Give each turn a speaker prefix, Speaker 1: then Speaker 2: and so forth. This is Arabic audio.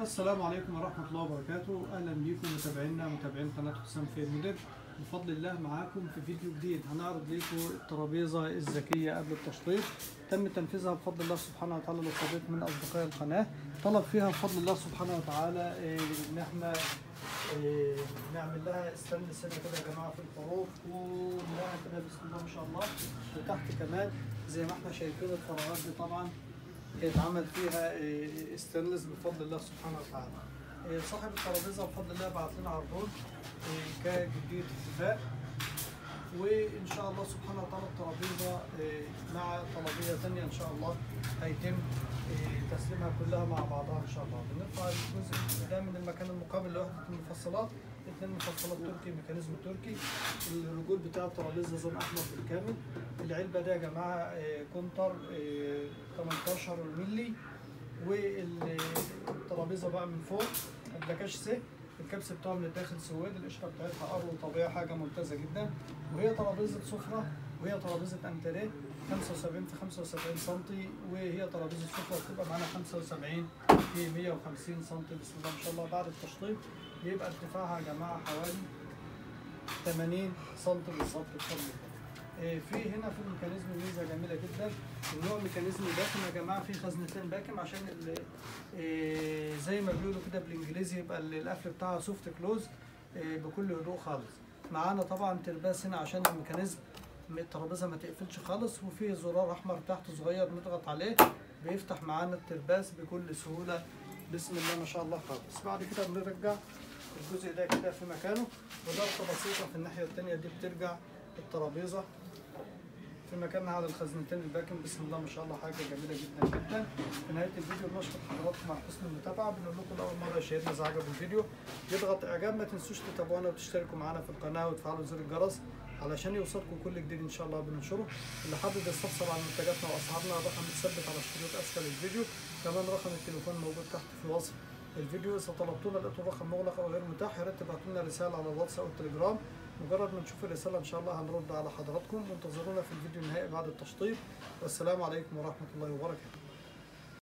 Speaker 1: السلام عليكم ورحمة الله وبركاته. أهلا بكم متابعين قناة حسام في المدير. بفضل الله معاكم في فيديو جديد. هنعرض لكم الترابيزة الذكية قبل التشطيب. تم تنفيذها بفضل الله سبحانه وتعالى لصديق من أصدقاء القناة طلب فيها بفضل الله سبحانه وتعالى إن احنا نعمل لها استانلس هنا كده يا جماعة في الحروف، ونلاقي كده بسم الله ما شاء الله. وتحت كمان زي ما احنا شايفين الفراغات دي طبعا اتعمل فيها استانلس بفضل الله سبحانه وتعالى. صاحب الترابيزه بفضل الله بعت لنا عرضون كجدية اتفاق، وان شاء الله سبحانه وتعالى الترابيزه مع طلبيه ثانيه ان شاء الله هيتم تسليمها كلها مع بعضها ان شاء الله. بنرفع الجزء ده من المكان المقابل لوحده المفصلات، 2 مفصلات تركي، ميكانيزم تركي. الرجول بتاع الترابيزه زي احمر بالكامل. العلبه دي يا جماعه كونتر 18 مللي، والترابيزه بقى من فوق البلاكاش سه، الكبس بتاعه من الداخل سواد، القشره بتاعتها ارو طبيعي، حاجه ممتازه جدا. وهي ترابيزه سفره، وهي ترابيزه انتريه 75 في 75 سم، وهي ترابيزه سفره بتبقى معانا 75 في 150 سم. بسم الله ما شاء الله. بعد التشطيب بيبقى ارتفاعها يا جماعه حوالي 80 سم بالظبط بفضل الله. في هنا في الميكانيزم ميزه جميله جدا. النوع ميكانيزم باكم يا جماعه، فيه خزنتين باكم عشان زي ما بيقولوا كده بالانجليزي يبقى القفل بتاعها سوفت كلوز بكل هدوء خالص. معانا طبعا ترباس هنا عشان الميكانيزم الترابيزه ما تقفلش خالص، وفيه زرار احمر تحت صغير نضغط عليه بيفتح معانا الترباس بكل سهوله. بسم الله ما شاء الله خالص. بعد كده بنرجع الجزء ده كده في مكانه، وضغطه بسيطه في الناحيه الثانيه دي بترجع الترابيزه في مكانها على الخزنتين الباكن. بسم الله ما شاء الله، حاجه جميله جدا جدا. في نهايه الفيديو بنشكر حضراتكم على حسن المتابعه. بنقول لكم لاول مره يشاهدنا اذا عجب الفيديو يضغط اعجاب، ما تنسوش تتابعونا وتشتركوا معنا في القناه وتفعلوا زر الجرس علشان يوصلكم كل جديد ان شاء الله بننشره. اللي حابب يستفسر عن منتجاتنا واسعارنا الرقم متثبت على الشريط اسفل الفيديو، كمان رقم التليفون موجود تحت في وصف الفيديو. اذا طلبتونا لقيتوا الرقم مغلق او غير متاح يا ريت تبعتوا لنا رساله على الواتس او التليجرام. مجرد ما نشوف الرسالة إن شاء الله هنرد على حضراتكم، وانتظرونا في الفيديو النهائي بعد التشطيب. والسلام عليكم ورحمة الله وبركاته.